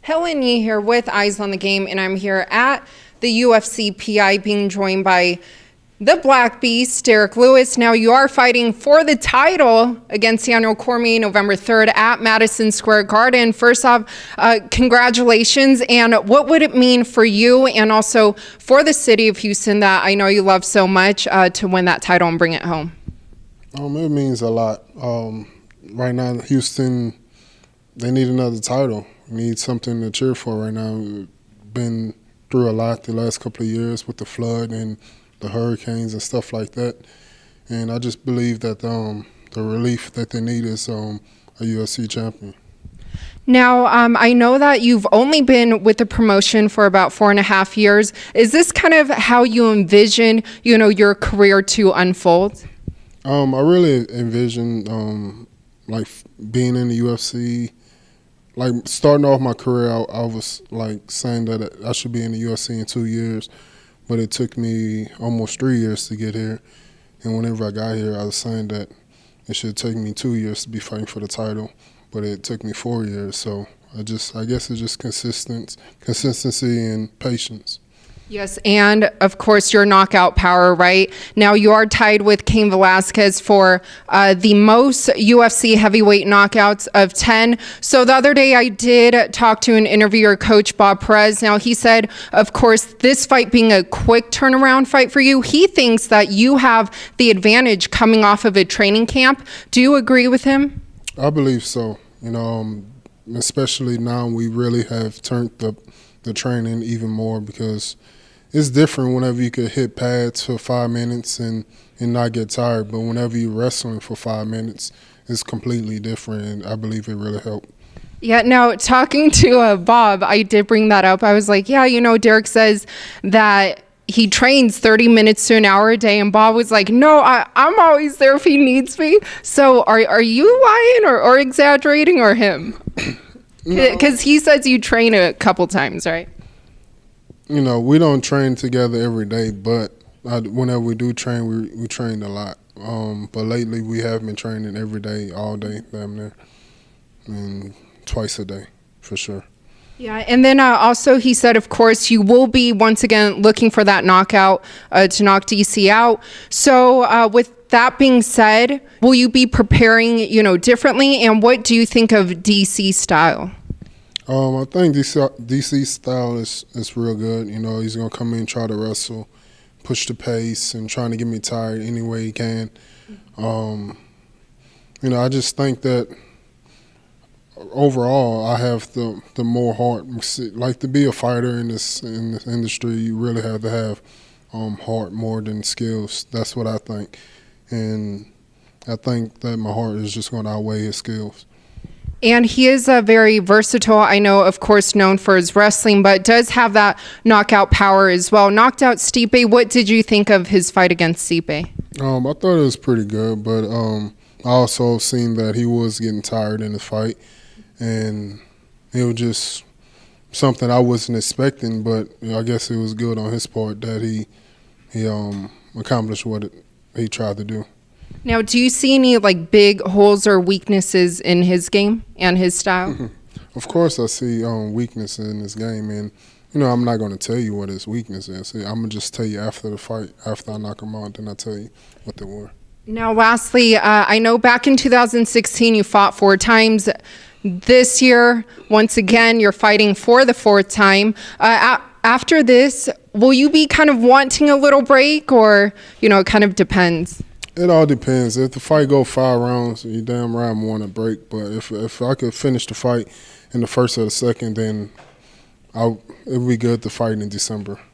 Helen Yee here with Eyes on the Game, and I'm here at the UFC PI being joined by the Black Beast, Derrick Lewis. Now, you are fighting for the title against Daniel Cormier November 3rd at Madison Square Garden. First off, congratulations, and what would it mean for you and also for the city of Houston that I know you love so much to win that title and bring it home? It means a lot. Right now, Houston, they need another title. Need something to cheer for right now. We've been through a lot the last couple of years with the flood and the hurricanes and stuff like that. And I just believe that the relief that they need is a UFC champion. Now, I know that you've only been with the promotion for about 4.5 years. Is this kind of how you envision, your career to unfold? I really envision like being in the UFC. Like starting off my career, I was like saying that I should be in the UFC in 2 years, but it took me almost 3 years to get here. And whenever I got here, I was saying that it should take me 2 years to be fighting for the title, but it took me 4 years. So I guess it's just consistency and patience. Yes, and of course your knockout power, right? Now you are tied with Cain Velasquez for the most UFC heavyweight knockouts of 10. So the other day I did talk to an interviewer, Coach Bob Perez. Now he said, of course, this fight being a quick turnaround fight for you, he thinks that you have the advantage coming off of a training camp. Do you agree with him? I believe so. Especially now we really have turned the training even more because it's different whenever you could hit pads for 5 minutes and not get tired. But whenever you're wrestling for 5 minutes, it's completely different, and I believe it really helped. Yeah, now talking to Bob, I did bring that up. I was like, yeah, Derrick says that he trains 30 minutes to an hour a day, and Bob was like, no, I'm always there if he needs me. So are you lying or exaggerating, or him? Because he says you train a couple times, right? We don't train together every day, but whenever we do train, we train a lot. But lately we have been training every day, all day, damn near, and twice a day, for sure. Yeah, and then also he said, of course, you will be once again looking for that knockout to knock DC out. So with that being said, will you be preparing, differently? And what do you think of DC style? I think DC style is real good. He's going to come in, try to wrestle, push the pace, and trying to get me tired any way he can. I just think that overall I have the more heart. Like, to be a fighter in this industry, you really have to have heart more than skills. That's what I think. And I think that my heart is just going to outweigh his skills. And he is very versatile. I know, of course, known for his wrestling, but does have that knockout power as well. Knocked out Stipe. What did you think of his fight against Stipe? I thought it was pretty good, but I also seen that he was getting tired in the fight, and it was just something I wasn't expecting. But I guess it was good on his part that he accomplished what he tried to do. Now, do you see any big holes or weaknesses in his game and his style? Of course, I see weaknesses in his game, and I'm not going to tell you what his weakness is. I'm gonna just tell you after the fight, after I knock him out, then I tell you what they were. Now, lastly, I know back in 2016 you fought 4 times. This year, once again, you're fighting for the 4th time. After this, will you be kind of wanting a little break, or it kind of depends? It all depends. If the fight go 5 rounds, you damn right I'm want a break. But if I could finish the fight in the first or the second, then it would be good to fight in December.